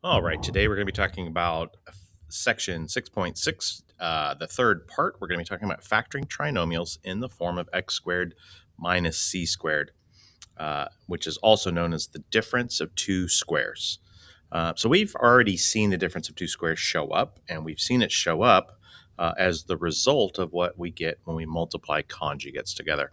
All right, today we're going to be talking about section 6.6, the third part. We're going to be talking about factoring trinomials in the form of x squared minus c squared, which is also known as the difference of two squares. So we've already seen the difference of two squares show up, and we've seen it show up as the result of what we get when we multiply conjugates together.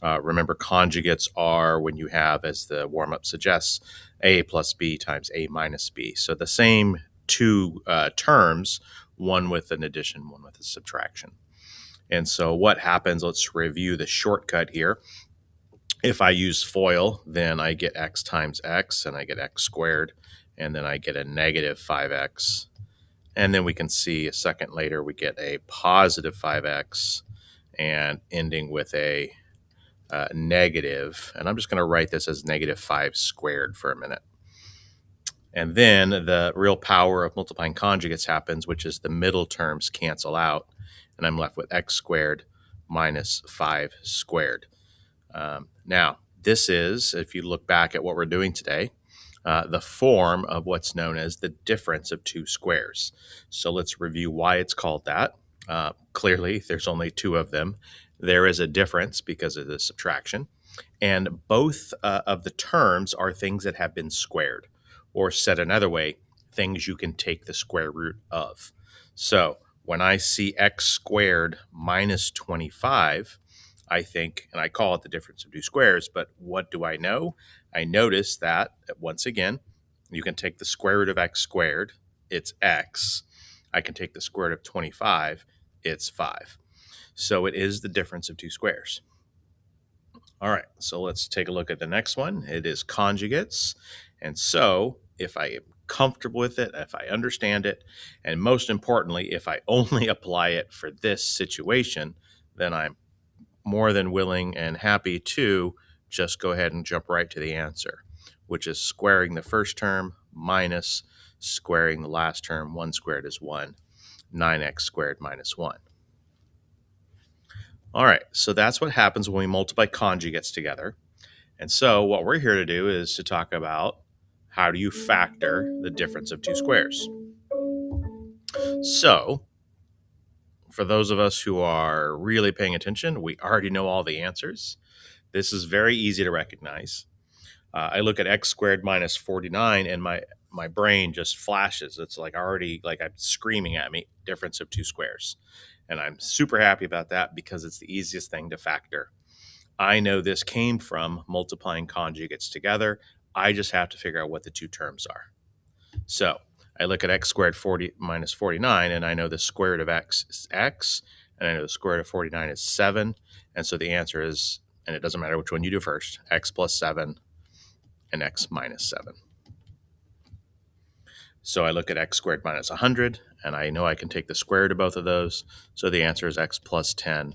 Remember, conjugates are when you have, as the warm-up suggests, a plus b times a minus b. So the same two terms, one with an addition, one with a subtraction. And so what happens, let's review the shortcut here. If I use FOIL, then I get x times x, and I get x squared, and then I get a negative 5x. And then we can see a second later, we get a positive 5x, and ending with a negative, and I'm just going to write this as negative 5 squared for a minute. And then the real power of multiplying conjugates happens, which is the middle terms cancel out, and I'm left with x squared minus 5 squared. Now, this is, if you look back at what we're doing today, the form of what's known as the difference of two squares. So let's review why it's called that. Clearly, there's only two of them. There is a difference because of the subtraction. And both of the terms are things that have been squared, or said another way, things you can take the square root of. So when I see x squared minus 25, I think, and I call it the difference of two squares, but what do I know? I notice that, once again, you can take the square root of x squared, it's x. I can take the square root of 25, it's 5. So it is the difference of two squares. All right, so let's take a look at the next one. It is conjugates. And so if I am comfortable with it, if I understand it, and most importantly, if I only apply it for this situation, then I'm more than willing and happy to just go ahead and jump right to the answer, which is squaring the first term minus squaring the last term. 1 squared is 1. 9x squared minus 1. All right, so that's what happens when we multiply conjugates together. And so what we're here to do is to talk about how do you factor the difference of two squares. So for those of us who are really paying attention, we already know all the answers. This is very easy to recognize. I look at x squared minus 49 and my brain just flashes. It's like already like I'm screaming at me, difference of two squares. And I'm super happy about that because it's the easiest thing to factor. I know this came from multiplying conjugates together. I just have to figure out what the two terms are. So I look at x squared 40 minus 49, and I know the square root of x is x, and I know the square root of 49 is 7. And so the answer is, and it doesn't matter which one you do first, x plus 7 and x minus 7. So I look at x squared minus 100, and I know I can take the square root of both of those. So the answer is x plus 10,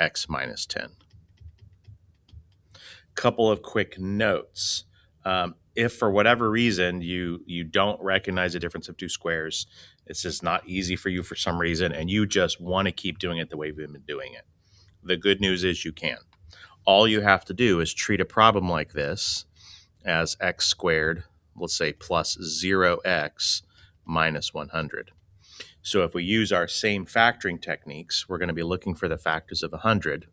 x minus 10. Couple of quick notes. If for whatever reason you don't recognize the difference of two squares, it's just not easy for you for some reason, and you just want to keep doing it the way we've been doing it, the good news is you can. All you have to do is treat a problem like this as x squared, let's say plus 0x minus 100. So if we use our same factoring techniques, we're going to be looking for the factors of 100,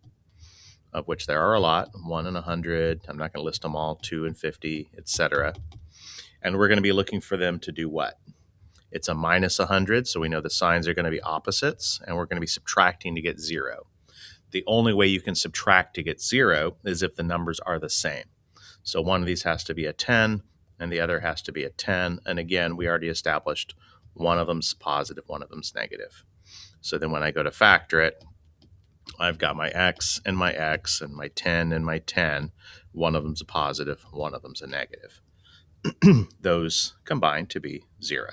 of which there are a lot, 1 and 100. I'm not going to list them all, 2 and 50, etc. And we're going to be looking for them to do what? It's a minus 100, so we know the signs are going to be opposites, and we're going to be subtracting to get 0. The only way you can subtract to get 0 is if the numbers are the same. So one of these has to be a 10, and the other has to be a 10. And again, we already established one of them's positive, one of them's negative. So then when I go to factor it, I've got my x and my 10 and my 10. One of them's a positive, one of them's a negative. Those combine to be 0.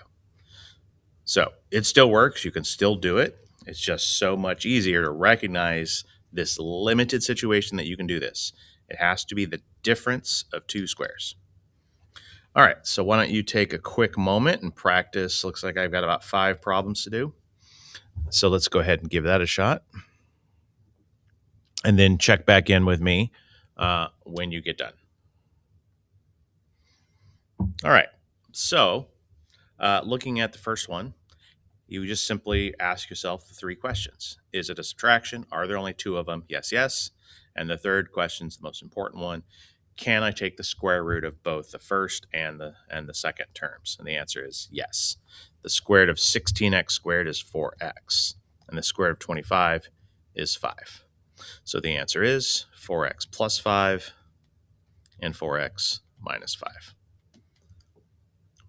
So it still works. You can still do it. It's just so much easier to recognize this limited situation that you can do this. It has to be the difference of two squares. All right, so why don't you take a quick moment and practice. Looks like I've got about 5 problems to do. So let's go ahead and give that a shot. And then check back in with me when you get done. All right, so Looking at the first one, you just simply ask yourself the three questions. Is it a subtraction? Are there only two of them? Yes, yes. And the third question is the most important one. Can I take the square root of both the first and the second terms? And the answer is yes. The square root of 16x squared is 4x, and the square root of 25 is 5. So the answer is 4x plus 5 and 4x minus 5.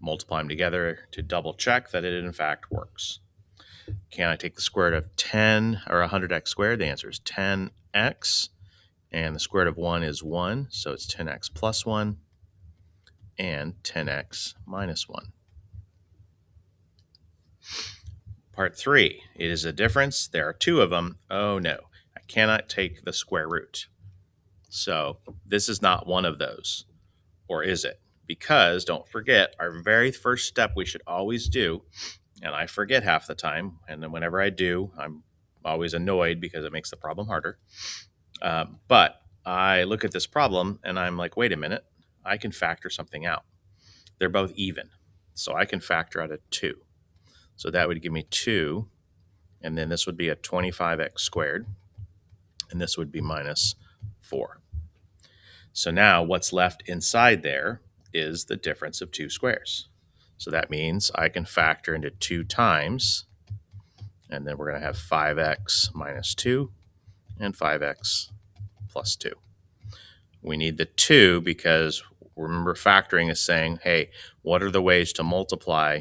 Multiply them together to double check that it in fact works. Can I take the square root of 10 or 100x squared? The answer is 10x. And the square root of 1 is 1, so it's 10x plus 1 and 10x minus 1. Part 3, it is a difference. There are two of them. Oh no, I cannot take the square root. So this is not one of those, or is it? Because don't forget, our very first step we should always do, and I forget half the time, and then whenever I do, I'm always annoyed because it makes the problem harder. But I look at this problem and I'm like, wait a minute, I can factor something out. They're both even. So I can factor out a 2. So that would give me 2. And then this would be a 25x squared. And this would be minus 4. So now what's left inside there is the difference of two squares. So that means I can factor into 2 times. And then we're going to have 5x minus 2 and 5x plus 2. We need the 2 because remember factoring is saying, hey, what are the ways to multiply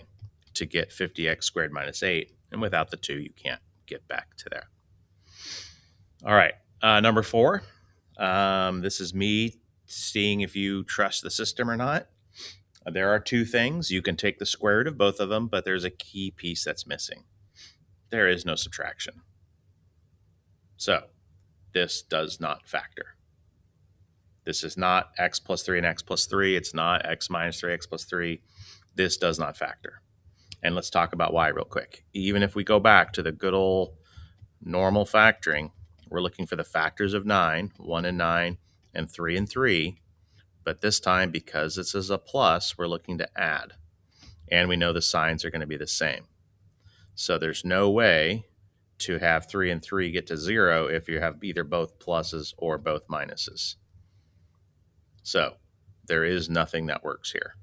to get 50x squared minus 8? And without the 2, you can't get back to that. All right, number 4. This is me seeing if you trust the system or not. There are two things. You can take the square root of both of them, but there's a key piece that's missing. There is no subtraction. So this does not factor. This is not x plus 3 and x plus 3. It's not x minus 3, x plus 3. This does not factor. And let's talk about why real quick. Even if we go back to the good old normal factoring, we're looking for the factors of 9, 1 and 9, and 3 and 3. But this time, because this is a plus, we're looking to add. And we know the signs are going to be the same. So there's no way to have 3 and 3 get to 0 if you have either both pluses or both minuses. So there is nothing that works here.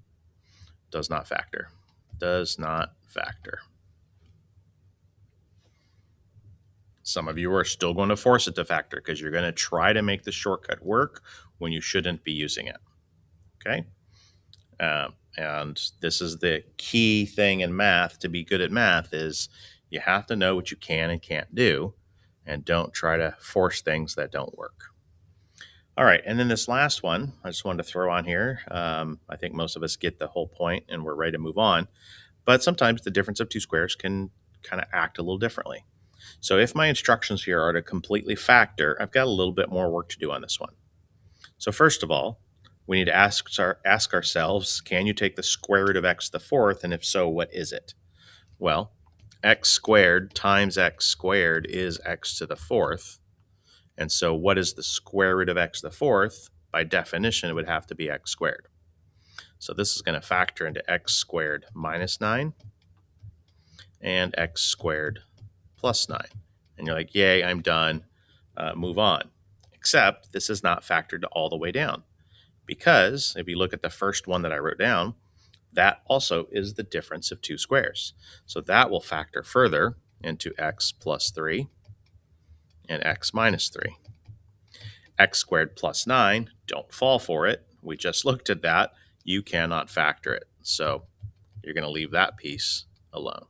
Does not factor. Does not factor. Some of you are still going to force it to factor because you're going to try to make the shortcut work when you shouldn't be using it. Okay? And this is the key thing in math. To be good at math is you have to know what you can and can't do, and don't try to force things that don't work. All right, and then this last one, I just wanted to throw on here. I think most of us get the whole point and we're ready to move on. But sometimes the difference of two squares can kind of act a little differently. So if my instructions here are to completely factor, I've got a little bit more work to do on this one. So first of all, we need to ask ourselves, can you take the square root of x to the fourth? And if so, what is it? Well, x squared times x squared is x to the fourth. And so what is the square root of x to the fourth? By definition, it would have to be x squared. So this is going to factor into x squared minus 9 and x squared plus 9. And you're like, yay, I'm done. Move on. Except this is not factored all the way down. Because if you look at the first one that I wrote down, that also is the difference of two squares. So that will factor further into x plus 3 and x minus 3. X squared plus 9, don't fall for it. We just looked at that. You cannot factor it. So you're going to leave that piece alone.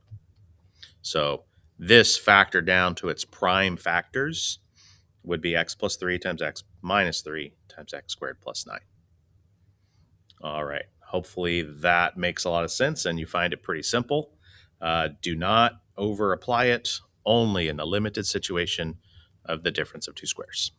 So this factor down to its prime factors would be x plus 3 times x minus 3 times x squared plus 9. All right. Hopefully that makes a lot of sense and you find it pretty simple. Do not over apply it, only in the limited situation of the difference of two squares.